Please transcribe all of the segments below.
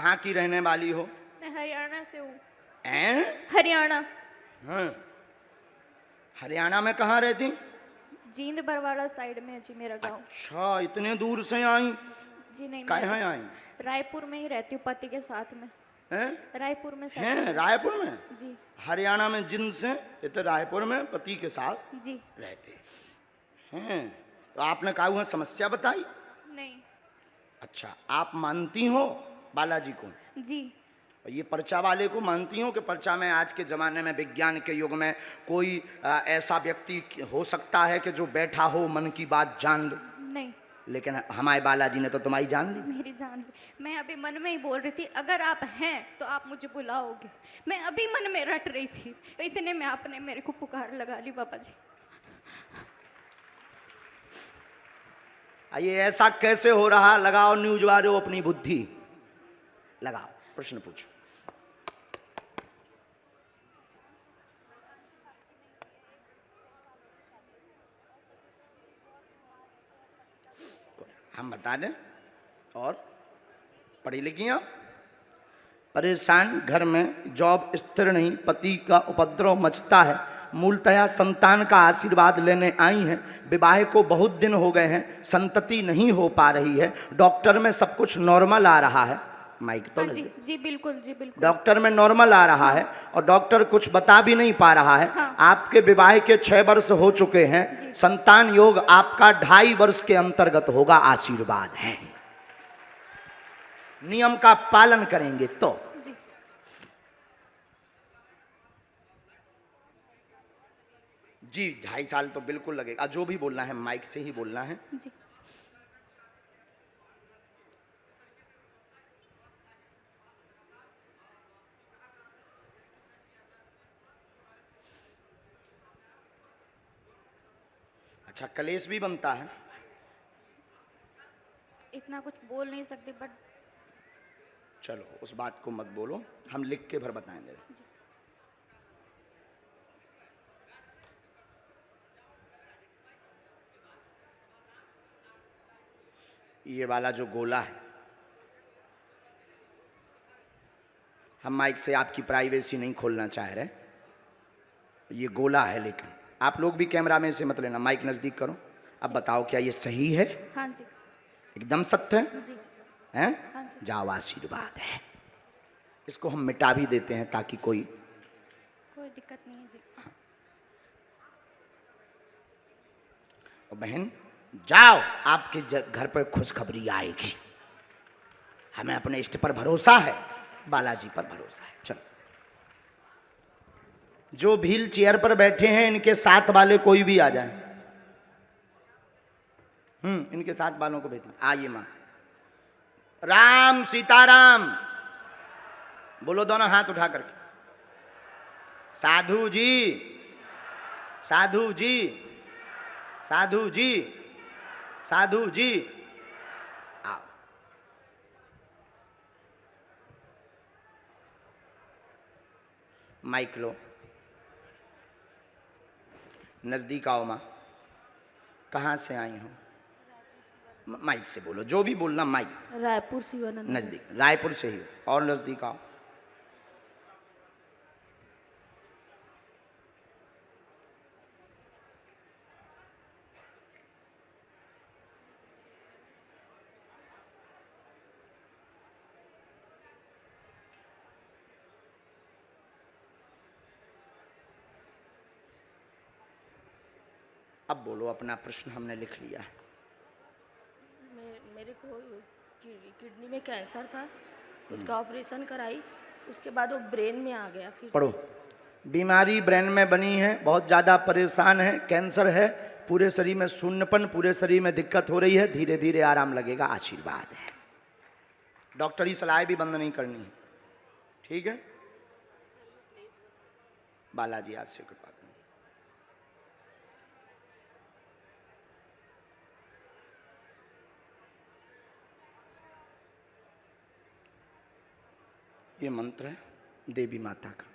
कहाँ की रहने वाली हो? मैं हरियाणा से हूँ। हरियाणा? हाँ। हरियाणा में कहाँ रहती? जींद बरवाड़ा साइड में है जी मेरा गांव। अच्छा, इतने दूर से आई? जी नहीं, कहाँ आई? रायपुर में ही रहती हूँ पति के साथ में। रायपुर में हैं? रायपुर में? जी। हरियाणा में जिंद से, ये तो रायपुर में पति के साथ जी रहते हैं। तो आपने कहा हुआ समस्या बताई? नहीं। अच्छा, आप मानती हो बालाजी को? जी। ये पर्चा वाले को मानती हो कि पर्चा में आज के ज़माने में विज्ञान के युग में कोई ऐसा व्यक्ति हो सकता है कि जो बैठा हो मन की बात जान लो? नहीं। लेकिन हमारे बालाजी ने तो तुम्हारी जान ली। मेरी जान ली। मैं अभी मन में ही बोल रही थी अगर आप हैं तो आप मुझे बुलाओगे। मैं अभी मन में रट रही थी, इतने में आपने मेरे को पुकार लगा ली बाबा जी। ये ऐसा कैसे हो रहा? लगाओ न्यूज वाले हो अपनी बुद्धि, लगाओ, प्रश्न पूछो। हम बता दें। और पढ़ी लिखी हैं? परेशान घर में, जॉब स्थिर नहीं, पति का उपद्रव मचता है, मूलतया संतान का आशीर्वाद लेने आई हैं, विवाह को बहुत दिन हो गए हैं, संतति नहीं हो पा रही है, डॉक्टर में सब कुछ नॉर्मल आ रहा है। माइक तो जी जी बिल्कुल, जी बिल्कुल। डॉक्टर में नॉर्मल आ रहा है और डॉक्टर कुछ बता भी नहीं पा रहा है। हाँ। आपके विवाह के 6 वर्ष हो चुके हैं, संतान योग आपका 2.5 वर्ष के अंतर्गत होगा, आशीर्वाद है। नियम का पालन करेंगे तो। जी 2.5 साल तो बिल्कुल लगेगा। जो भी बोलना है माइक से ही बोलना है। जी। अच्छा, कलेश भी बनता है? इतना कुछ बोल नहीं सकती बट चलो उस बात को मत बोलो, हम लिख के भर बताएंगे। ये वाला जो गोला है, हम माइक से आपकी प्राइवेसी नहीं खोलना चाह रहे, ये गोला है, लेकिन आप लोग भी कैमरा में से मत लेना, माइक नजदीक करो। अब बताओ क्या ये सही है? हाँ जी। एकदम सत्य है? जी। हैं? हाँ जी। जाओ, आशीर्वाद है। इसको हम मिटा भी देते हैं ताकि कोई दिक्कत नहीं है जी। और बहन जाओ, आपके घर पर खुशखबरी आएगी। हमें अपने इष्ट पर भरोसा है, बालाजी पर भरोसा है। चलो, जो व्हील चेयर पर बैठे हैं इनके साथ वाले कोई भी आ जाए। इनके साथ वालों को भेजिए। आइए मां। राम सीताराम बोलो दोनों हाथ उठा करके। साधु जी, साधु जी, साधु जी, साधु जी, आओ। माइक लो, नजदीक आओ मां। कहाँ से आई हो? माइक से बोलो, जो भी बोलना माइक से। रायपुर शिवानंद। नजदीक, रायपुर से ही। और नजदीक आओ। अब बोलो अपना प्रश्न, हमने लिख लिया है। मेरे को किडनी में कैंसर था, उसका ऑपरेशन कराई, उसके बाद वो ब्रेन में आ गया। फिर पढ़ो। बीमारी ब्रेन में बनी है, बहुत ज़्यादा परेशान है, कैंसर है, पूरे शरीर में शून्यपन, पूरे शरीर में दिक्कत हो रही है, धीरे धीरे आराम लगेगा, आशीर्वाद है। डॉक्टरी सलाह भी बंद नहीं करनी है, ठीक है? बालाजी आज से कृपा करें। ये मंत्र है देवी माता का,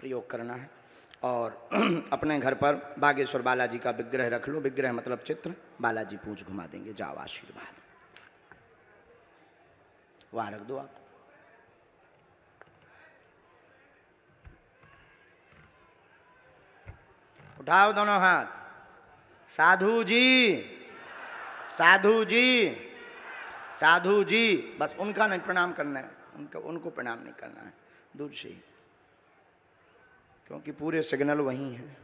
प्रयोग करना है। और अपने घर पर बागेश्वर बालाजी का विग्रह रख लो। विग्रह मतलब चित्र। बालाजी पूछ घुमा देंगे। जाओ, आशीर्वाद। वहां रख दो आप। उठाओ दोनों हाथ। साधु जी, साधु जी, साधु जी। बस उनका नहीं प्रणाम करना है, उनको प्रणाम नहीं करना है, दूर से ही, क्योंकि पूरे सिग्नल वही हैं।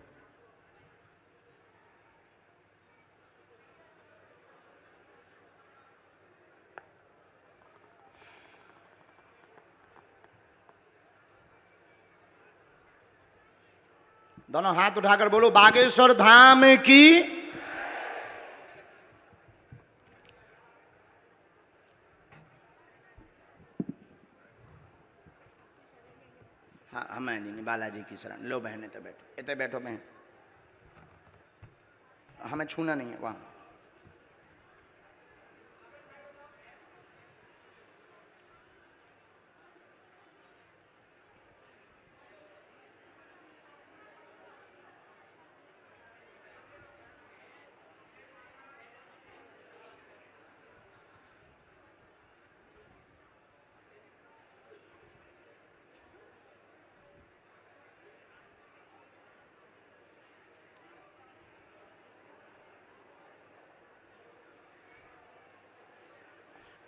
दोनों हाथ उठाकर बोलो बागेश्वर धाम की। हाँ हमें नहीं, बालाजी की शरण। लो बहन इतने बैठो, इतने बैठो बहन, हमें छूना नहीं है वहाँ।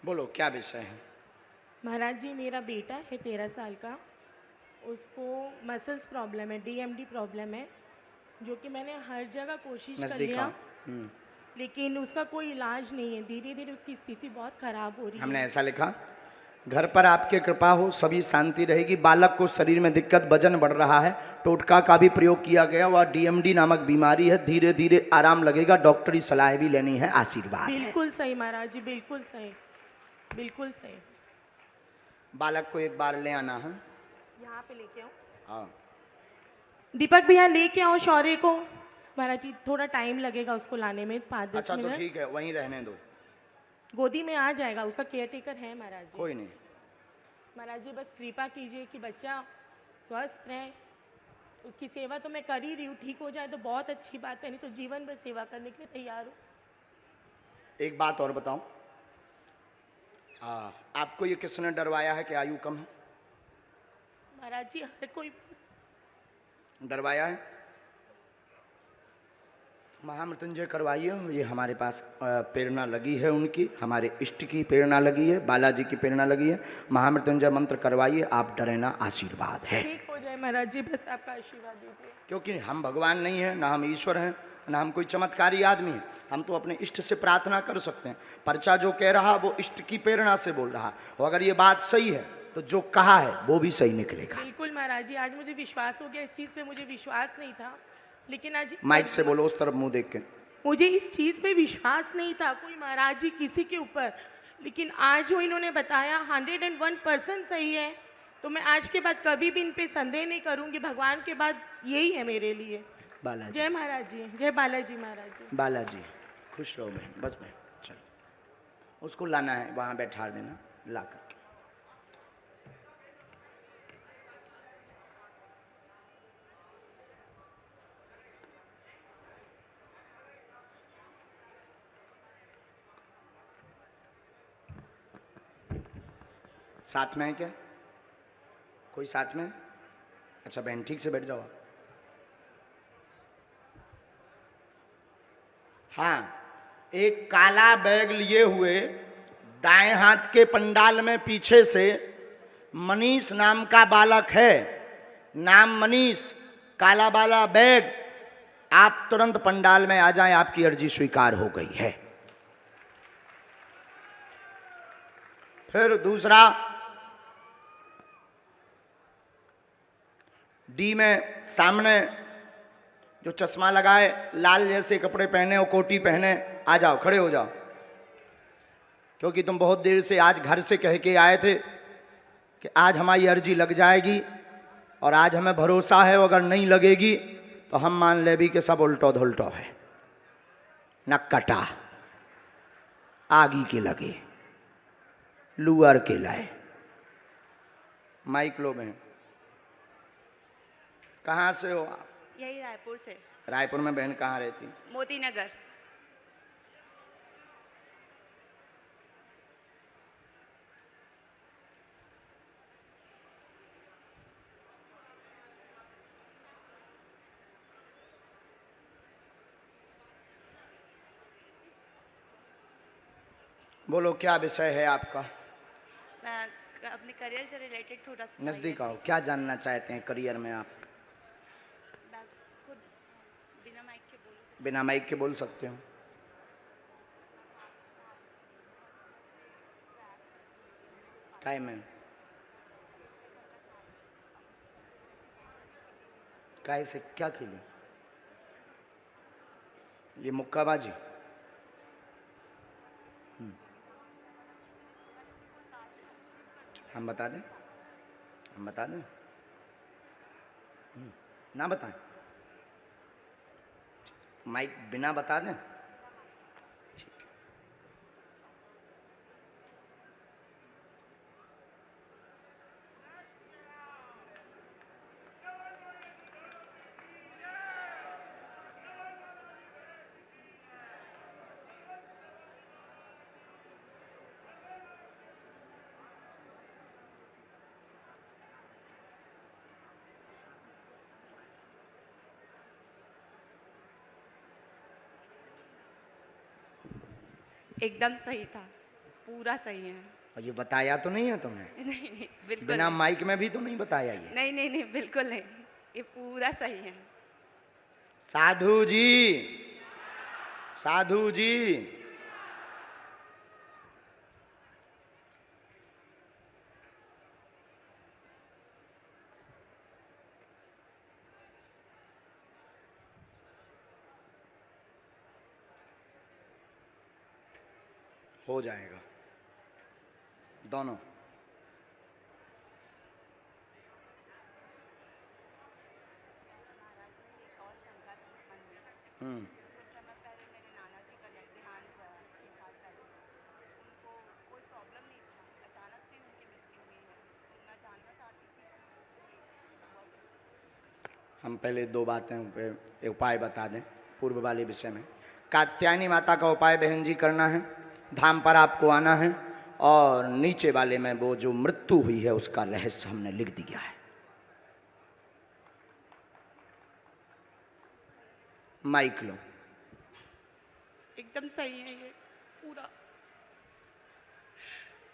बोलो क्या विषय है? महाराज जी, मेरा बेटा है 13 साल का, उसको मसल्स प्रॉब्लम है, डीएमडी प्रॉब्लम है, जो कि मैंने हर जगह कोशिश कर नजदीक लिया, आओ। लेकिन उसका कोई इलाज नहीं है। धीरे धीरे उसकी स्थिति बहुत खराब हो रही हमने है। ऐसा लिखा, घर पर आपके कृपा हो, सभी शांति रहेगी। बालक को शरीर में दिक्कत, वजन बढ़ रहा है, टोटका का भी प्रयोग किया गया, वह डीएमडी नामक बीमारी है, धीरे धीरे आराम लगेगा, डॉक्टरी सलाह भी लेनी है, आशीर्वाद है। बिल्कुल सही महाराज जी, बिल्कुल सही, बिल्कुल सही। बालक को एक बार ले आना है। यहाँ पे लेके आओ। हाँ दीपक भैया लेके आओ शौर्य को। महाराज जी थोड़ा टाइम लगेगा उसको लाने में, 5-10 अच्छा तो मिनट। ठीक है, वहीं रहने दो, गोदी में आ जाएगा, उसका केयरटेकर है महाराज जी। कोई नहीं। महाराज जी बस कृपा कीजिए कि बच्चा स्वस्थ रहे। उसकी सेवा तो मैं कर ही रही हूँ, ठीक हो जाए तो बहुत अच्छी बात है, नहीं तो जीवन भर सेवा करने के लिए तैयार हूँ। एक बात और बताऊं, आपको ये किसने डरवाया है कि आयु कम है? महाराज जी हर कोई डरवाया है? महामृत्युंजय करवाइए, ये हमारे पास प्रेरणा लगी है उनकी, हमारे इष्ट की प्रेरणा लगी है, बालाजी की प्रेरणा लगी है। महामृत्युंजय मंत्र करवाइए, आप डरे ना, आशीर्वाद है। ठीक हो जाए महाराज जी, बस आपका आशीर्वाद दीजिए। क्योंकि हम भगवान नहीं हैं, ना हम ईश्वर हैं, ना हम कोई चमत्कारी आदमी हैं। हम तो अपने इष्ट से प्रार्थना कर सकते हैं। पर्चा जो कह रहा वो इष्ट की प्रेरणा से बोल रहा, और अगर ये बात सही है तो जो कहा है वो भी सही निकलेगा। बिल्कुल महाराज जी, आज मुझे विश्वास हो गया। इस चीज़ पे मुझे विश्वास नहीं था, लेकिन आज माइक से बोलो, उस तरफ मुंह देख के। मुझे इस चीज़ पे विश्वास नहीं था कोई महाराज जी किसी के ऊपर, लेकिन आज जो इन्होंने बताया 101% सही है, तो मैं आज के बाद कभी भी इन पे संदेह नहीं करूंगी। भगवान के बाद यही है मेरे लिए। बालाजी, जय महाराज जी, जय बालाजी महाराज जी। बालाजी खुश रहो बहन, बस बहन चलो, उसको लाना है, वहाँ बैठा देना ला करके। साथ में है क्या कोई? साथ में? अच्छा बहन ठीक से बैठ जाओ। हाँ, एक काला बैग लिए हुए दाएं हाथ के पंडाल में पीछे से मनीष नाम का बालक है। नाम मनीष, काला वाला बैग। आप तुरंत पंडाल में आ जाएं, आपकी अर्जी स्वीकार हो गई है। फिर दूसरा, डी में सामने जो चश्मा लगाए, लाल जैसे कपड़े पहने और कोटी पहने, आ जाओ, खड़े हो जाओ, क्योंकि तुम बहुत देर से आज घर से कह के आए थे कि आज हमारी अर्जी लग जाएगी, और आज हमें भरोसा है अगर नहीं लगेगी तो हम मान ले भी कि सब उल्टो धुलटो है, न कटा, आगी के लगे, लुअर के लाए। माइक लो बहन। कहाँ से हो आप? यही रायपुर से। रायपुर में बहन कहाँ रहती? मोती नगर। बोलो क्या विषय है आपका? मैं अपने करियर से रिलेटेड थोड़ा सा नज़दीक आओ। क्या जानना चाहते हैं करियर में आप? मैं खुद बिना माइक के बोलूँ बिना माइक के बोल सकते हो। काय में काय से क्या खेली? ये मुक्काबाजी। हम बता दें? हम बता दें? ना बताएं? माइक बिना बता दें? ठीक है। एकदम सही था, पूरा सही है। और ये बताया तो नहीं है तुमने? नहीं नहीं बिल्कुल बिना नहीं। माइक में भी तो नहीं बताया ये? नहीं नहीं नहीं बिल्कुल नहीं, ये पूरा सही है। साधु जी, साधु जी, हो जाएगा दोनों। हम्म। हम पहले दो बातें पे एक उपाय बता दें पूर्व वाले विषय में। कात्यायनी माता का उपाय बहन जी करना है, धाम पर आपको आना है, और नीचे वाले में वो जो मृत्यु हुई है उसका रहस्य हमने लिख दिया है। माइक लो। एकदम सही है, ये पूरा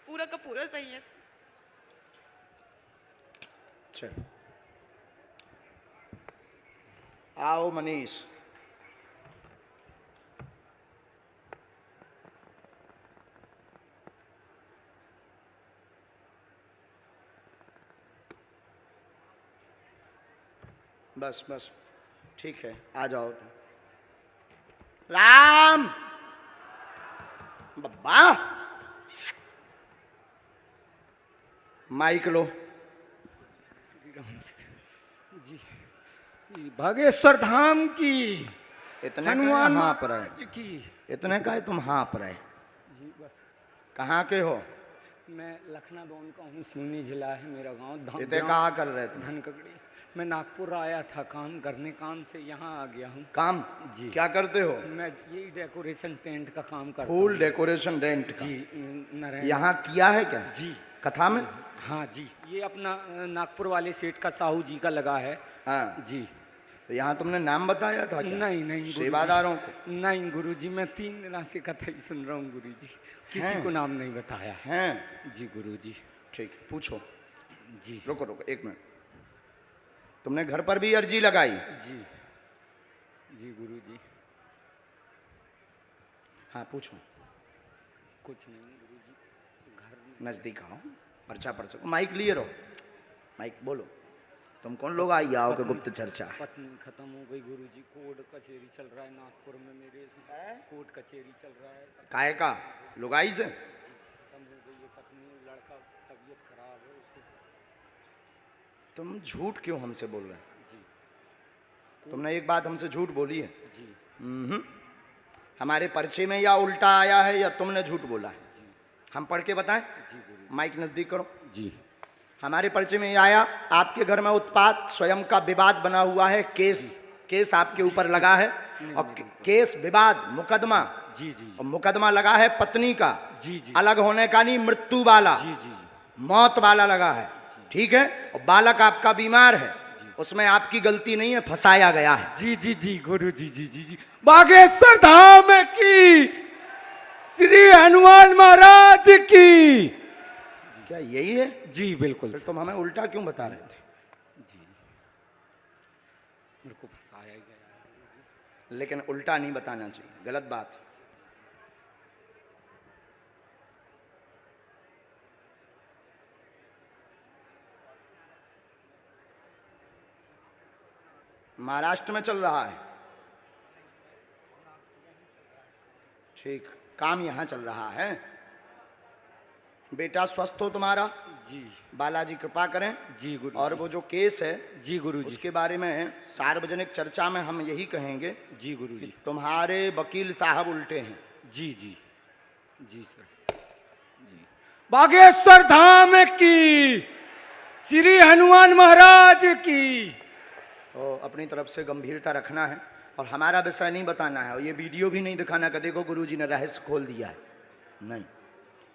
पूरा का पूरा सही है। चलो आओ मनीष। बस बस ठीक है, आ जाओ। राम बब्बा, माइक लो। जी, बागेश्वर धाम की, इतने हनुमान हाँ पर है, महाराज की। इतने का है तुम हाँ पर है। जी बस। कहाँ के हो? मैं लखनादौन का हूँ, सिवनी जिला है मेरा गांव। इतने कहाँ कर रहे तुम? धनकगड़ी। मैं नागपुर आया था काम करने, काम से यहाँ आ गया हूँ। काम जी। क्या करते हो? मैं यही डेकोरेशन टेंट का काम करता फूल हूँ। डेकोरेशन रेंट का? जी नारायण। यहाँ किया है क्या? जी कथा में? हाँ जी, ये अपना नागपुर वाले सेठ का साहू जी का लगा है। हाँ जी। तो यहाँ तुमने नाम बताया था क्या? नहीं नहीं गुरुजी। सेवादारों को? नहीं गुरुजी, मैं 3 दिनों से कथा ही सुन रहा हूँ गुरुजी, किसी हैं? को नाम नहीं बताया है। हैं? जी गुरुजी। ठीक है, पूछो। जी रुको रुको एक मिनट। तुमने घर पर भी अर्जी लगाई? जी जी गुरुजी। हाँ पूछो। कुछ नहीं गुरुजी, घर में। नजदीक आओ, पर्चा पढ़ सको। माइक लिए रहो, माइक बोलो। तुम कौन लोग आई आओगे? गुप्त चर्चा। पत्नी खत्म हो गई गुरुजी, कोर्ट कचहरी चल रहा है नागपुर में मेरे, कोर्ट कचहरी चल रहा है। काहे का? लुगाई से? खत्म हो गई है पत्नी, लड़का तबीयत खराब है उसको। तुम झूठ क्यों हमसे बोल रहे हैं? जी तुमने एक बात हमसे झूठ बोली है? जी हमारे पर्चे में या उल्टा आया है या तुमने झूठ बोला है? जी हम पढ़ के बताएं? जी गुरुजी। माइक नजदीक करो। जी हमारे पर्चे में ये आया, आपके घर में उत्पात स्वयं का विवाद बना हुआ है, केस आपके ऊपर लगा है, और केस विवाद मुकदमा, जी जी और मुकदमा लगा है पत्नी का। जी जी अलग होने का नहीं, मृत्यु वाला, जी जी मौत वाला लगा है। ठीक है? और बालक आपका बीमार है, उसमें आपकी गलती नहीं है, फंसाया गया है। जी जी जी गुरु जी जी जी जी। बागेश्वर धाम की श्री हनुमान महाराज की। क्या यही है? जी बिल्कुल। फिर तुम हमें उल्टा क्यों बता रहे थे? जी मेरे को फंसाया गया। लेकिन उल्टा नहीं बताना चाहिए, गलत बात। महाराष्ट्र में चल रहा है, ठीक, काम यहां चल रहा है। बेटा स्वस्थ हो तुम्हारा? जी बालाजी कृपा करें। जी गुरु। और वो जो केस है जी गुरु जी। उसके बारे में सार्वजनिक चर्चा में हम यही कहेंगे जी गुरु जी। तुम्हारे वकील साहब उल्टे हैं। जी जी जी सर जी। बागेश्वर धाम की, श्री हनुमान महाराज की। तो अपनी तरफ से गंभीरता रखना है और हमारा विषय नहीं बताना है, और ये वीडियो भी नहीं दिखाना कि देखो गुरुजी ने रहस्य खोल दिया है, नहीं,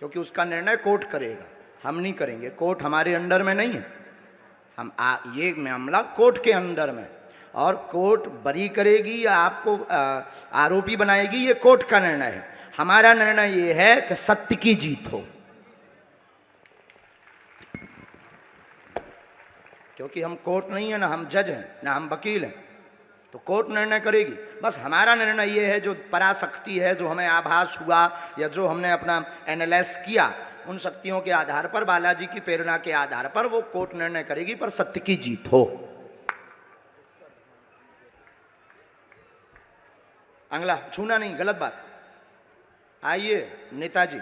क्योंकि उसका निर्णय कोर्ट करेगा, हम नहीं करेंगे। कोर्ट हमारे अंडर में नहीं है, ये मामला कोर्ट के अंडर में, और कोर्ट बरी करेगी या आपको आरोपी बनाएगी, ये कोर्ट का निर्णय है। हमारा निर्णय ये है कि सत्य की जीत हो, क्योंकि हम कोर्ट नहीं है, ना हम जज हैं, ना हम वकील हैं, तो कोर्ट निर्णय करेगी। बस हमारा निर्णय ये है, जो पराशक्ति है, जो हमें आभास हुआ या जो हमने अपना एनालाइज किया, उन शक्तियों के आधार पर, बालाजी की प्रेरणा के आधार पर वो कोर्ट निर्णय करेगी, पर सत्य की जीत हो। अंगला छूना नहीं, गलत बात। आइए नेताजी,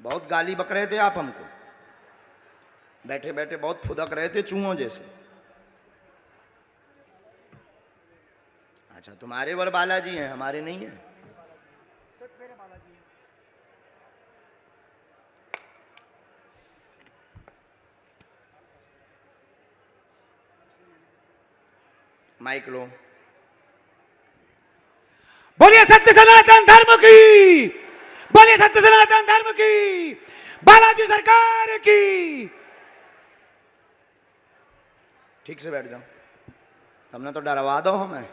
बहुत गाली बक रहे थे आप हमको, बैठे बैठे बहुत फुदक रहे थे चूहों जैसे। अच्छा, तुम्हारे वर बालाजी हैं, हमारे नहीं है। माइक लो। बोलिए सत्य सनातन धर्म की, बोलिए सत्य सनातन धर्म की, बालाजी सरकार की। ठीक से बैठ जाओ, तुमने तो डरवा दो हमें,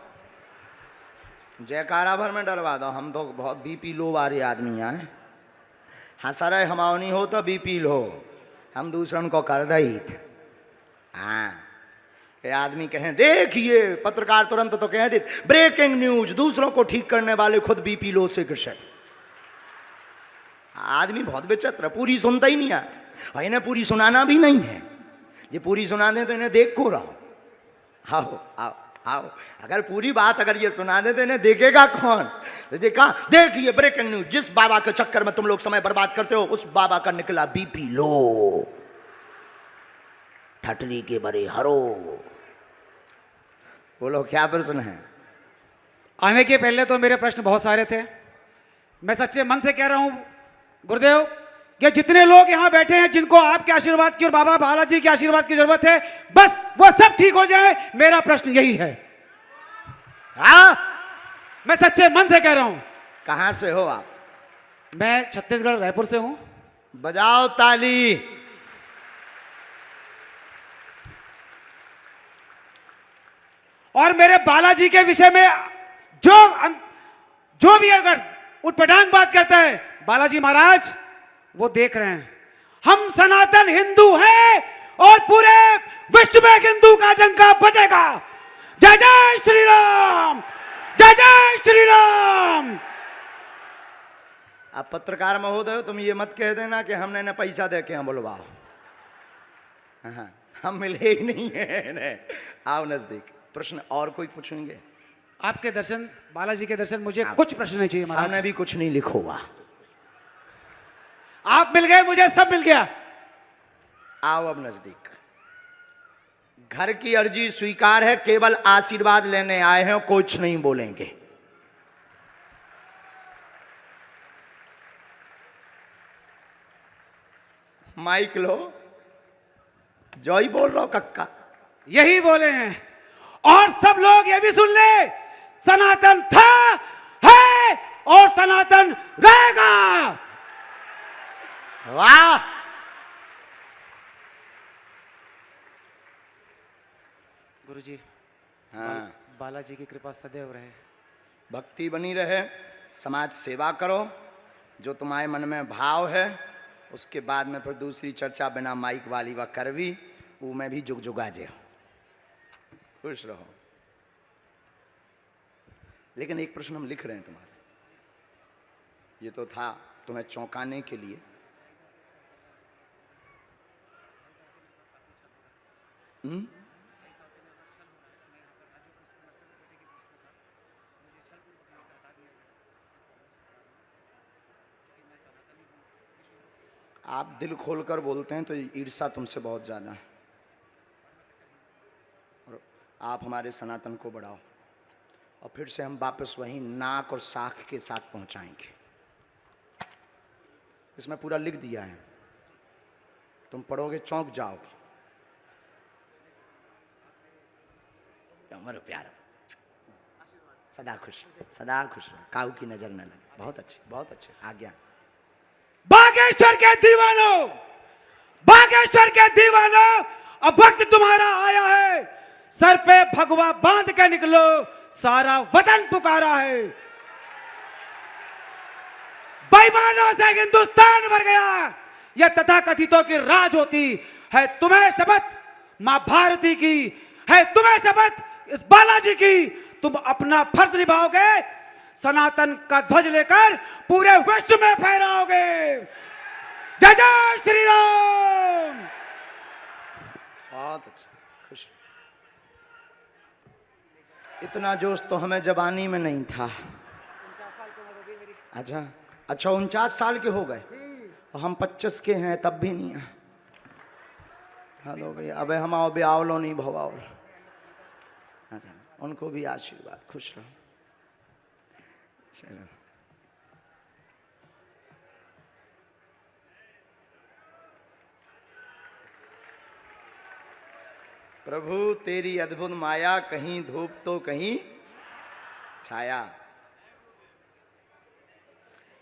जयकारा भर में डरवा दो। हम तो बहुत बीपी लो वाले आदमी हैं। हंसा रहे हमावनी हो तो बीपी लो, हम दूसरन को कर दईत। हाँ, ये आदमी कहें देखिए, पत्रकार तुरंत तो कह दे ब्रेकिंग न्यूज, दूसरों को ठीक करने वाले खुद बीपी लो से ग्रसित। आदमी बहुत विचित्र, पूरी सुनता ही नहीं है, और इन्हें पूरी सुनाना भी नहीं है। ये पूरी सुना दें तो इन्हें देख को रहो। आओ आओ आओ, अगर पूरी बात अगर ये सुना दे तो इन्हें देखेगा कौन? तो ये कहा देखिए ब्रेकिंग न्यूज, जिस बाबा के चक्कर में तुम लोग समय बर्बाद करते हो, उस बाबा का निकला बीपी लो, ठटरी के बड़े हरो। बोलो क्या प्रश्न है? आने के पहले तो मेरे प्रश्न बहुत सारे थे। मैं सच्चे मन से कह रहा हूं गुरुदेव, कि जितने लोग यहाँ बैठे हैं, जिनको आपके आशीर्वाद की और बाबा बालाजी के आशीर्वाद की जरूरत है, बस वो सब ठीक हो जाए, मेरा प्रश्न यही है। हाँ, मैं सच्चे मन से कह रहा हूं। कहां से हो आप? मैं छत्तीसगढ़ रायपुर से हूं। बजाओ ताली। और मेरे बालाजी के विषय में जो भी अगर उठपटांग बात करता है, बालाजी महाराज वो देख रहे हैं। हम सनातन हिंदू हैं और पूरे विश्व में हिंदू का डंका बजेगा। जय जय श्री राम, जय जय श्री राम। अब पत्रकार महोदय, तुम ये मत कह देना कि हमने न पैसा दे के बुलवाओ। हाँ, हम मिले ही नहीं है। आओ नजदीक। प्रश्न और कोई पूछेंगे? आपके दर्शन, बालाजी के दर्शन, मुझे कुछ प्रश्न नहीं चाहिए महाराज। हमने भी कुछ नहीं लिखो हुआ। आप मिल गए, मुझे सब मिल गया। आओ अब नजदीक। घर की अर्जी स्वीकार है, केवल आशीर्वाद लेने आए हैं, कुछ नहीं बोलेंगे। माइक लो। जो ही बोल रहा हूं कक्का, यही बोले हैं। और सब लोग ये भी सुन ले, सनातन था, है और सनातन रहेगा। वाह! गुरुजी, हाँ, बालाजी की कृपा सदैव रहे। भक्ति बनी रहे, समाज सेवा करो जो तुम्हारे मन में भाव है उसके बाद में फिर दूसरी चर्चा बिना माइक वाली व करवी, वो में भी जुग जुगा जे। खुश रहो। लेकिन एक प्रश्न हम लिख रहे हैं तुम्हारे, ये तो था तुम्हें चौंकाने के लिए। आप दिल खोलकर बोलते हैं तो ईर्ष्या तुमसे बहुत ज़्यादा है, और आप हमारे सनातन को बढ़ाओ, और फिर से हम वापस वहीं नाक और साख के साथ पहुंचाएंगे। इसमें पूरा लिख दिया है, तुम पढ़ोगे चौंक जाओगे। मरो प्यार, सदा खुश, सदा खुश, काऊ की नजर न लगे। बहुत अच्छे, बहुत अच्छे, आज्ञा। बागेश्वर के दीवानों, बागेश्वर के दीवानों, अब वक्त तुम्हारा आया है। सर पे भगवा बांध के निकलो, सारा वतन पुकारा है। बेईमानों से हिंदुस्तान भर गया, यह तथाकथितों की राज होती है। तुम्हें शपथ मां भारती की है, तुम्हें शपथ इस बालाजी की, तुम अपना फर्ज निभाओगे, सनातन का ध्वज लेकर पूरे विश्व में फहराओगे। जय जय श्री राम। बहुत अच्छा, खुश। इतना जोश तो हमें जवानी में नहीं था। अच्छा अच्छा, 49 साल के हो गए, और हम 25 के हैं तब भी नहीं। हद हो गई। अबे हम आओ ब्यावलो नहीं भवाओ। अच्छा, उनको भी आशीर्वाद, खुश रहो। चलो, प्रभु तेरी अद्भुत माया, कहीं धूप तो कहीं छाया।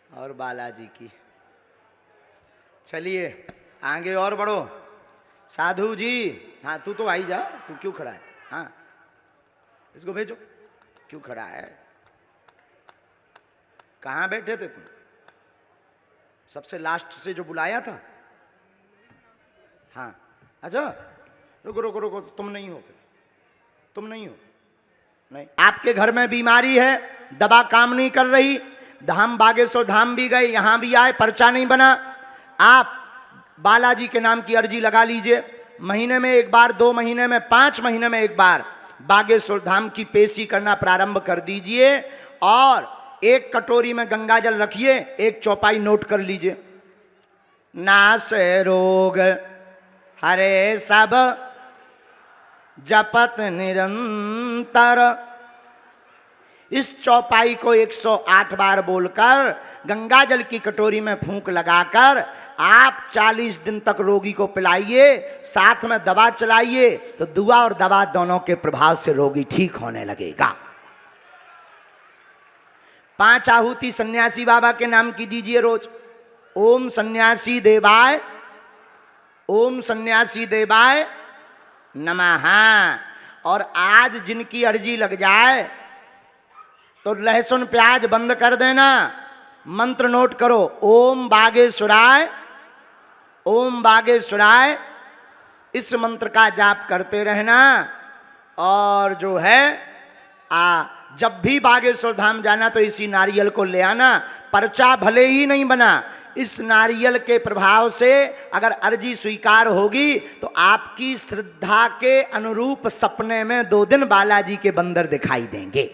और बालाजी की। चलिए आगे और बढ़ो। साधु जी, हाँ तू तो आई जा, तू क्यों खड़ा है? हाँ इसको भेजो, क्यों खड़ा है? कहाँ बैठे थे तुम? सबसे लास्ट से जो बुलाया था? हाँ अच्छा, रुको रुको रुको, तुम नहीं हो, तुम नहीं हो, नहीं। आपके घर में बीमारी है, दवा काम नहीं कर रही, धाम बागेश्वर धाम भी गए, यहां भी आए, पर्चा नहीं बना, आप बालाजी के नाम की अर्जी लगा लीजिए। महीने में एक बार, 2 महीने में, 5 महीने में एक बार बागेश्वर धाम की पेशी करना प्रारंभ कर दीजिए, और एक कटोरी में गंगा जल रखिए, एक चौपाई नोट कर लीजिए। नाश रोग हरे सब जपत निरंतर। इस चौपाई को 108 बार बोलकर गंगा जल की कटोरी में फूंक लगाकर आप 40 दिन तक रोगी को पिलाइए, साथ में दवा चलाइए, तो दुआ और दवा दोनों के प्रभाव से रोगी ठीक होने लगेगा। 5 आहुति सन्यासी बाबा के नाम की दीजिए रोज। ओम सन्यासी देवाय, ओम सन्यासी देवाय नमः। और आज जिनकी अर्जी लग जाए तो लहसुन प्याज बंद कर देना, मंत्र नोट करो, ओम बागेश्वराय, ओम बागेश्वराय। इस मंत्र का जाप करते रहना। और जो है जब भी बागेश्वर धाम जाना तो इसी नारियल को ले आना। पर्चा भले ही नहीं बना, इस नारियल के प्रभाव से अगर अर्जी स्वीकार होगी तो आपकी श्रद्धा के अनुरूप सपने में 2 दिन बालाजी के बंदर दिखाई देंगे।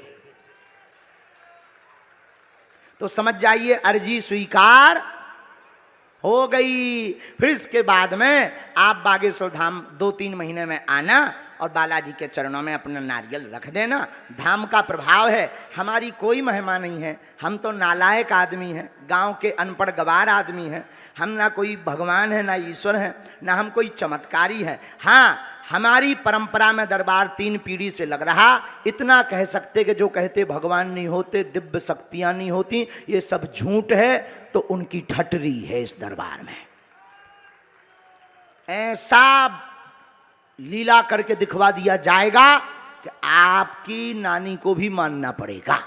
तो समझ जाइए अर्जी स्वीकार हो गई। फिर इसके बाद में आप बागेश्वर धाम 2-3 महीने में आना और बालाजी के चरणों में अपना नारियल रख देना। धाम का प्रभाव है, हमारी कोई महिमा नहीं है, हम तो नालायक आदमी हैं, गांव के अनपढ़ गवार आदमी हैं। हम ना कोई भगवान है, ना ईश्वर है, ना हम कोई चमत्कारी है। हाँ, हमारी परंपरा में दरबार 3 पीढ़ी से लग रहा। इतना कह सकते कि जो कहते भगवान नहीं होते, दिव्य शक्तियां नहीं होती, ये सब झूठ है। तो उनकी ठटरी है इस दरबार में। ऐसा लीला करके दिखवा दिया जाएगा कि आपकी नानी को भी मानना पड़ेगा।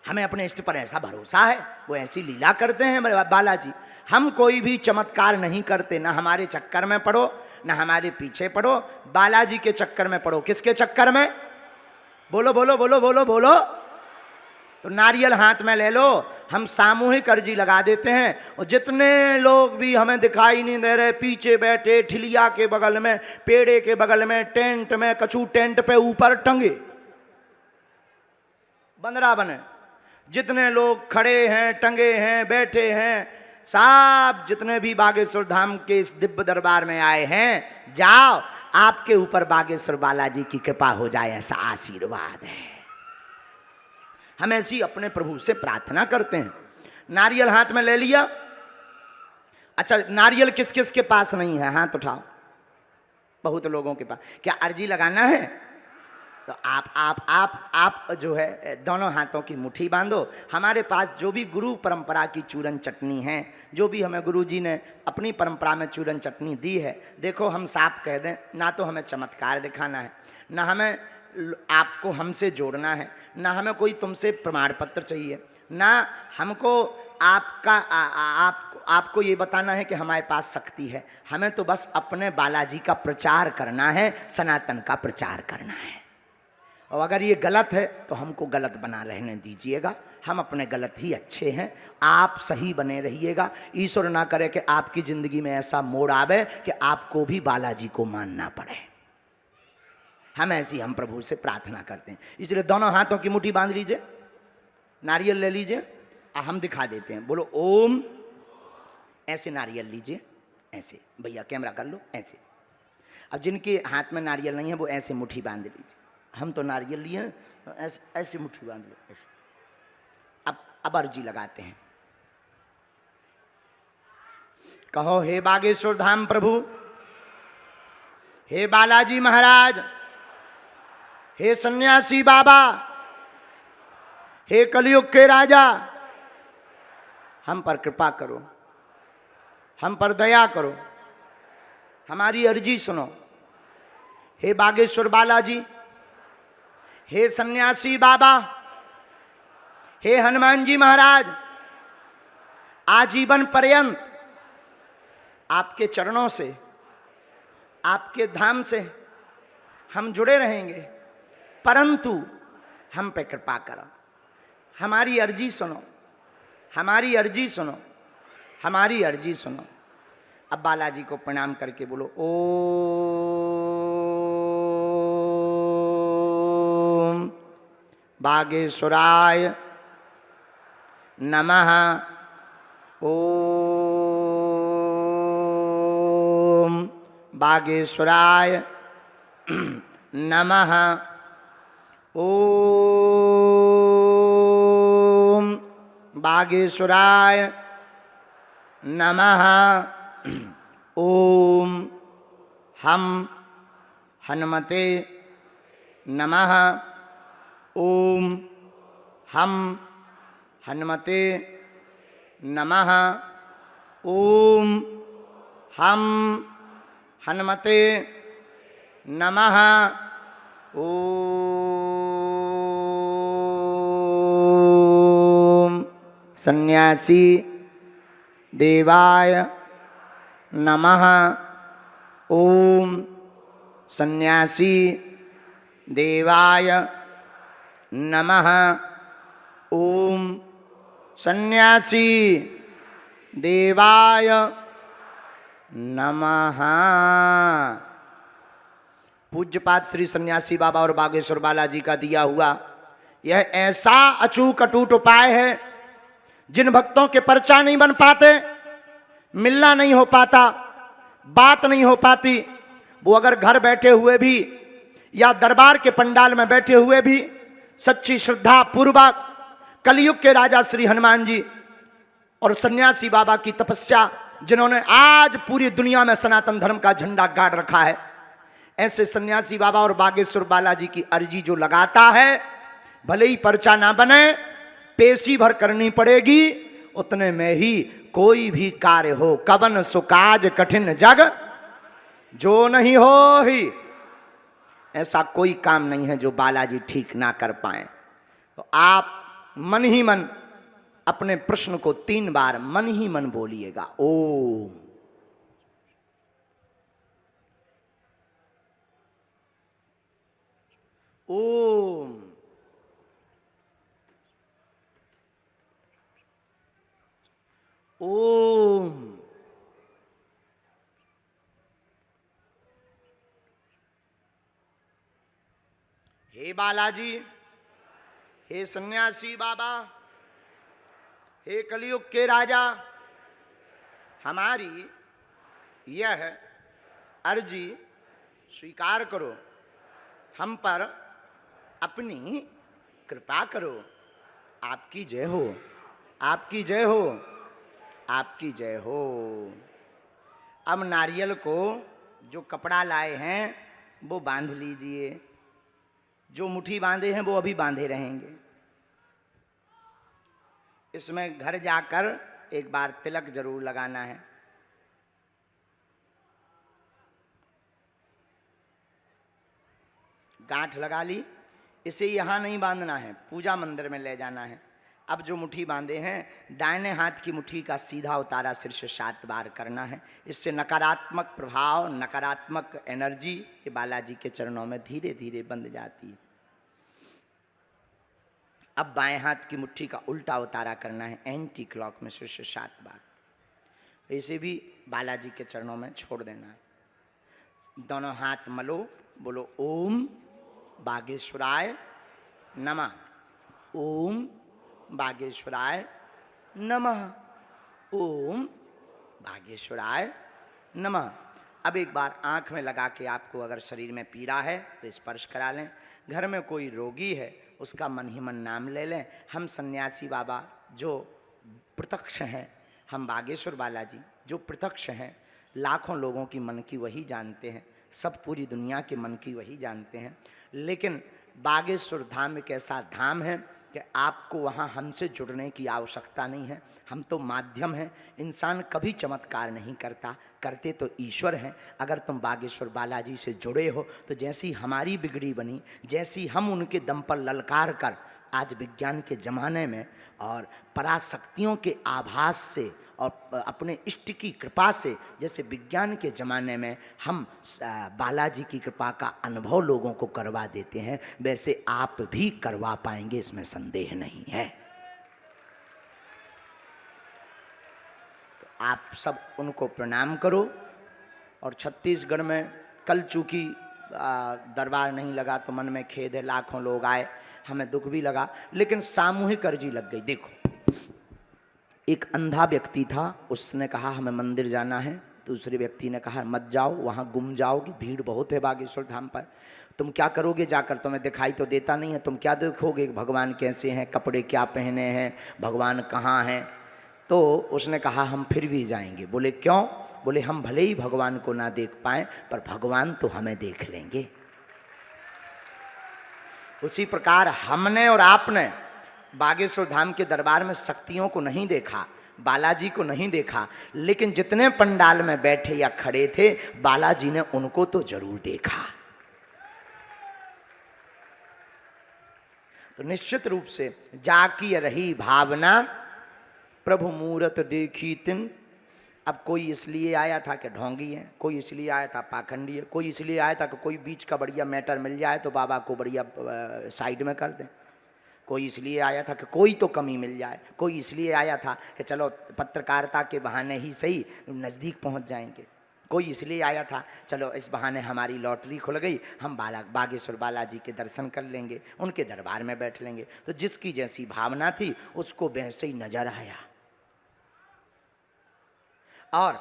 हमें अपने इष्ट पर ऐसा भरोसा है, वो ऐसी लीला करते हैं बालाजी। हम कोई भी चमत्कार नहीं करते, ना हमारे चक्कर में पड़ो, ना हमारे पीछे पड़ो, बालाजी के चक्कर में पड़ो। किसके चक्कर में? बोलो बोलो बोलो बोलो बोलो। तो नारियल हाथ में ले लो, हम सामूहिक अर्जी लगा देते हैं। और जितने लोग भी हमें दिखाई नहीं दे रहे, पीछे बैठे, ठिलिया के बगल में, पेड़े के बगल में, टेंट में, कछु टेंट पे ऊपर टंगे बंदरा बने, जितने लोग खड़े हैं, टंगे हैं, बैठे हैं, सब जितने भी बागेश्वर धाम के इस दिव्य दरबार में आए हैं, जाओ, आपके ऊपर बागेश्वर बालाजी की कृपा हो जाए, ऐसा आशीर्वाद है। हम ऐसी अपने प्रभु से प्रार्थना करते हैं। नारियल हाथ में ले लिया। अच्छा, नारियल किस किस के पास नहीं है? हाथ उठाओ। बहुत लोगों के पास। क्या अर्जी लगाना है? तो आप जो है दोनों हाथों की मुट्ठी बांधो। हमारे पास जो भी गुरु परंपरा की चूरन चटनी है, जो भी हमें गुरु जी ने अपनी परंपरा में चूरन चटनी दी है, देखो हम साफ कह दें, ना तो हमें चमत्कार दिखाना है, ना हमें आपको हमसे जोड़ना है, ना हमें कोई तुमसे प्रमाण पत्र चाहिए, ना हमको आपको ये बताना है कि हमारे पास शक्ति है। हमें तो बस अपने बालाजी का प्रचार करना है, सनातन का प्रचार करना है। और अगर ये गलत है तो हमको गलत बना रहने दीजिएगा, हम अपने गलत ही अच्छे हैं, आप सही बने रहिएगा। ईश्वर ना करे कि आपकी ज़िंदगी में ऐसा मोड़ आवे कि आपको भी बालाजी को मानना पड़े। हम प्रभु से प्रार्थना करते हैं। इसलिए दोनों हाथों की मुट्ठी बांध लीजिए, नारियल ले लीजिए, हम दिखा देते हैं। बोलो ओम। ऐसे नारियल लीजिए, ऐसे भैया कैमरा कर लो, ऐसे। अब जिनके हाथ में नारियल नहीं है वो ऐसे मुट्ठी बांध लीजिए। हम तो नारियल लिए हैं, तो ऐसे ऐसे मुट्ठी बांध लो, ऐसे। अब अर्जी लगाते हैं। कहो, हे बागेश्वर धाम प्रभु, हे बालाजी महाराज, हे सन्यासी बाबा, हे कलयुग के राजा, हम पर कृपा करो, हम पर दया करो, हमारी अर्जी सुनो। हे बागेश्वर बालाजी, हे सन्यासी बाबा, हे हनुमान जी महाराज, आजीवन पर्यंत आपके चरणों से, आपके धाम से हम जुड़े रहेंगे, परंतु हम पे कृपा करो, हमारी अर्जी सुनो, हमारी अर्जी सुनो, हमारी अर्जी सुनो। अब बालाजी को प्रणाम करके बोलो ओम बागेश्वराय नमः। ओम बागेश्वराय नमः। ओम बागेश्वराय नमः। ओम हम हनुमते नमः। ओम हम हनुमते नमः। ओम हम हनुमते नमः। ओम सन्यासी देवाय नमः। ओम सन्यासी देवाय नमः। ओम सन्यासी देवाय नमः। पूज्यपाद श्री सन्यासी बाबा और बागेश्वर बालाजी का दिया हुआ यह ऐसा अचूक अटूट उपाय है, जिन भक्तों के पर्चा नहीं बन पाते, मिलना नहीं हो पाता, बात नहीं हो पाती, वो अगर घर बैठे हुए भी या दरबार के पंडाल में बैठे हुए भी सच्ची श्रद्धा पूर्वक कलयुग के राजा श्री हनुमान जी और सन्यासी बाबा की तपस्या, जिन्होंने आज पूरी दुनिया में सनातन धर्म का झंडा गाड़ रखा है, ऐसे सन्यासी बाबा और बागेश्वर बालाजी की अर्जी जो लगाता है, भले ही पर्चा ना बने, पेशी भर करनी पड़ेगी, उतने में ही कोई भी कार्य हो। कवन सुकाज कठिन जग जो नहीं हो ही, ऐसा कोई काम नहीं है जो बालाजी ठीक ना कर पाए। तो आप मन ही मन अपने प्रश्न को 3 बार मन ही मन बोलिएगा। ओम। ओम। ओम। हे बालाजी, हे सन्यासी बाबा, हे कलयुग के राजा, हमारी यह अर्जी स्वीकार करो, हम पर अपनी कृपा करो। आपकी जय हो, आपकी जय हो, आपकी जय हो। अब नारियल को जो कपड़ा लाए हैं वो बांध लीजिए, जो मुट्ठी बांधे हैं वो अभी बांधे रहेंगे। इसमें घर जाकर एक बार तिलक जरूर लगाना है। गांठ लगा ली, इसे यहाँ नहीं बांधना है, पूजा मंदिर में ले जाना है। अब जो मुट्ठी बांधे हैं, दाहिने हाथ की मुट्ठी का सीधा उतारा सिर से 7 बार करना है। इससे नकारात्मक प्रभाव, नकारात्मक एनर्जी ये बालाजी के चरणों में धीरे धीरे बंध जाती है। अब बाएं हाथ की मुट्ठी का उल्टा उतारा करना है, एंटी क्लॉक में सिर से 7 बार। इसे भी बालाजी के चरणों में छोड़ देना है। दोनों हाथ मलो, बोलो ओम बागेश्वराय नमः, ओम बागेश्वराय नमः, ओम बागेश्वराय नमः। अब एक बार आंख में लगा के आपको अगर शरीर में पीड़ा है तो स्पर्श करा लें। घर में कोई रोगी है उसका मन ही मन नाम ले लें। हम सन्यासी बाबा जो प्रत्यक्ष हैं, हम बागेश्वर बालाजी जो प्रत्यक्ष हैं, लाखों लोगों की मन की वही जानते हैं, सब पूरी दुनिया के मन की वही जानते हैं। लेकिन बागेश्वर धाम एक ऐसा धाम है कि आपको वहाँ हमसे जुड़ने की आवश्यकता नहीं है। हम तो माध्यम हैं। इंसान कभी चमत्कार नहीं करता, करते तो ईश्वर हैं। अगर तुम बागेश्वर बालाजी से जुड़े हो तो जैसी हमारी बिगड़ी बनी, जैसी हम उनके दम पर ललकार कर आज विज्ञान के ज़माने में और पराशक्तियों के आभास से और अपने इष्ट की कृपा से, जैसे विज्ञान के ज़माने में हम बालाजी की कृपा का अनुभव लोगों को करवा देते हैं, वैसे आप भी करवा पाएंगे, इसमें संदेह नहीं है। तो आप सब उनको प्रणाम करो। और छत्तीसगढ़ में कल चूँकि दरबार नहीं लगा तो मन में खेद है, लाखों लोग आए, हमें दुख भी लगा, लेकिन सामूहिक अर्जी लग गई। देखो, एक अंधा व्यक्ति था, उसने कहा हमें मंदिर जाना है। दूसरे व्यक्ति ने कहा मत जाओ, वहाँ गुम जाओगे, भीड़ बहुत है बागेश्वर धाम पर। तुम क्या करोगे जाकर, तुम्हें दिखाई तो देता नहीं है, तुम क्या देखोगे, भगवान कैसे हैं, कपड़े क्या पहने हैं, भगवान कहाँ हैं। तो उसने कहा हम फिर भी जाएंगे। बोले क्यों? बोले हम भले ही भगवान को ना देख पाएँ पर भगवान तो हमें देख लेंगे। उसी प्रकार हमने और आपने बागेश्वर धाम के दरबार में शक्तियों को नहीं देखा, बालाजी को नहीं देखा, लेकिन जितने पंडाल में बैठे या खड़े थे बालाजी ने उनको तो जरूर देखा। तो निश्चित रूप से जाकी रही भावना, प्रभु मूरत देखी तिन। अब कोई इसलिए आया था कि ढोंगी है, कोई इसलिए आया था पाखंडी है, कोई इसलिए आया था कि कोई बीच का बढ़िया मैटर मिल जाए तो बाबा को बढ़िया साइड में कर दें, कोई इसलिए आया था कि कोई तो कमी मिल जाए, कोई इसलिए आया था कि चलो पत्रकारिता के बहाने ही सही नज़दीक पहुंच जाएंगे, कोई इसलिए आया था चलो इस बहाने हमारी लॉटरी खुल गई, हम बागेश्वर बालाजी के दर्शन कर लेंगे, उनके दरबार में बैठ लेंगे। तो जिसकी जैसी भावना थी उसको वैसे ही नजर आया। और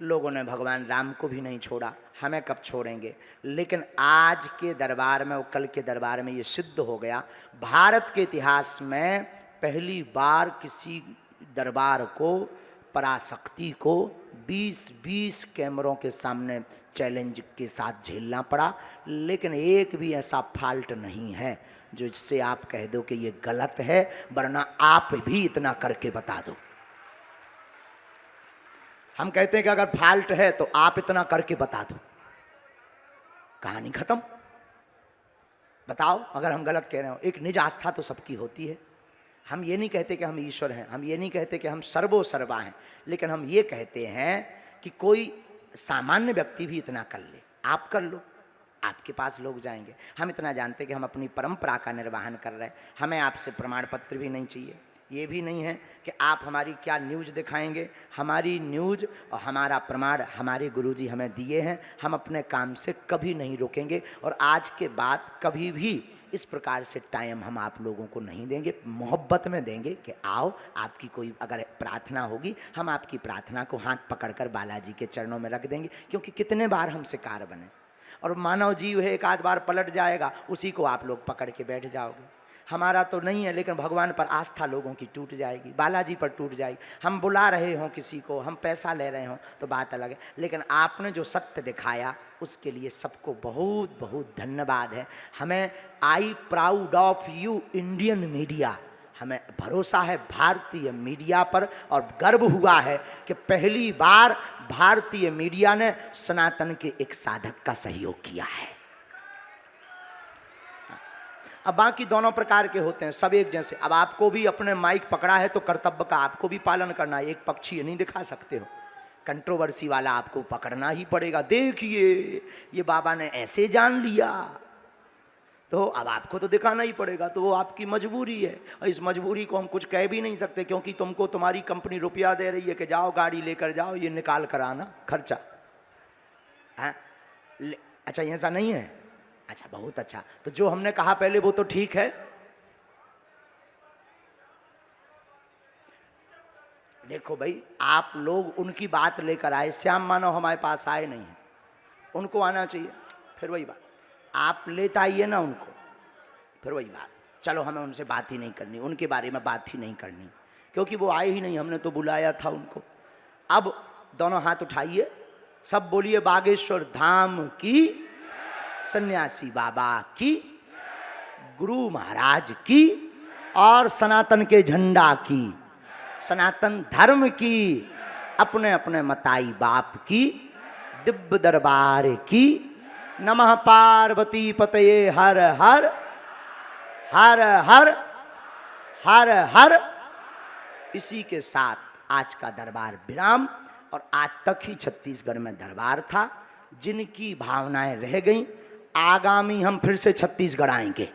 लोगों ने भगवान राम को भी नहीं छोड़ा, हमें कब छोड़ेंगे। लेकिन आज के दरबार में और कल के दरबार में ये सिद्ध हो गया, भारत के इतिहास में पहली बार किसी दरबार को, पराशक्ति को 20-20 कैमरों के सामने चैलेंज के साथ झेलना पड़ा। लेकिन एक भी ऐसा फॉल्ट नहीं है जो इससे आप कह दो कि ये गलत है, वरना आप भी इतना करके बता दो। हम कहते हैं कि अगर फॉल्ट है तो आप इतना करके बता दो, कहानी खत्म। बताओ अगर हम गलत कह रहे हो। एक निज आस्था तो सबकी होती है, हम ये नहीं कहते कि हम ईश्वर हैं, हम ये नहीं कहते कि हम सर्वो सर्वा हैं, लेकिन हम ये कहते हैं कि कोई सामान्य व्यक्ति भी इतना कर ले, आप कर लो, आपके पास लोग जाएंगे। हम इतना जानते कि हम अपनी परंपरा का निर्वहन कर रहे हैं, हमें आपसे प्रमाण पत्र भी नहीं चाहिए, ये भी नहीं है कि आप हमारी क्या न्यूज़ दिखाएंगे। हमारी न्यूज़ और हमारा प्रमाण हमारे गुरुजी हमें दिए हैं, हम अपने काम से कभी नहीं रोकेंगे और आज के बाद कभी भी इस प्रकार से टाइम हम आप लोगों को नहीं देंगे, मोहब्बत में देंगे कि आओ, आपकी कोई अगर प्रार्थना होगी हम आपकी प्रार्थना को हाथ पकड़कर बालाजी के चरणों में रख देंगे, क्योंकि कितने बार हम शिकार बने और मानव जीव है, एक आध बार पलट जाएगा, उसी को आप लोग पकड़ के बैठ जाओगे। हमारा तो नहीं है, लेकिन भगवान पर आस्था लोगों की टूट जाएगी, बालाजी पर टूट जाएगी। हम बुला रहे हों किसी को, हम पैसा ले रहे हों तो बात अलग है, लेकिन आपने जो सत्य दिखाया उसके लिए सबको बहुत बहुत धन्यवाद है। हमें I proud of you Indian media, हमें भरोसा है भारतीय मीडिया पर और गर्व हुआ है कि पहली बार भारतीय मीडिया ने सनातन के एक साधक का सहयोग किया है। अब बाकी दोनों प्रकार के होते हैं, सब एक जैसे। अब आपको भी अपने माइक पकड़ा है तो कर्तव्य का आपको भी पालन करना है, एक पक्षी नहीं दिखा सकते हो, कंट्रोवर्सी वाला आपको पकड़ना ही पड़ेगा। देखिए ये बाबा ने ऐसे जान लिया, तो अब आपको तो दिखाना ही पड़ेगा, तो वो आपकी मजबूरी है और इस मजबूरी को हम कुछ कह भी नहीं सकते, क्योंकि तुमको तुम्हारी कंपनी रुपया दे रही है कि जाओ गाड़ी लेकर जाओ, ये निकाल कर आना खर्चा। हाँ अच्छा ऐसा नहीं है, अच्छा बहुत अच्छा। तो जो हमने कहा पहले वो तो ठीक है। देखो भाई, आप लोग उनकी बात लेकर आए, श्याम मानव हमारे पास आए नहीं है, उनको आना चाहिए। फिर वही बात, आप लेता आइए ना उनको, फिर वही बात। चलो हमें उनसे बात ही नहीं करनी, उनके बारे में बात ही नहीं करनी, क्योंकि वो आए ही नहीं, हमने तो बुलाया था उनको। अब दोनों हाथ उठाइए, सब बोलिए बागेश्वर धाम की, सन्यासी बाबा की, गुरु महाराज की और सनातन के झंडा की, सनातन धर्म की, अपने अपने मताई बाप की, दिव्य दरबार की। नमः पार्वती पतये हर हर हर हर हर हर। इसी के साथ आज का दरबार विराम। और आज तक ही छत्तीसगढ़ में दरबार था, जिनकी भावनाएं रह गईं, आगामी हम फिर से छत्तीसगढ़ आएंगे।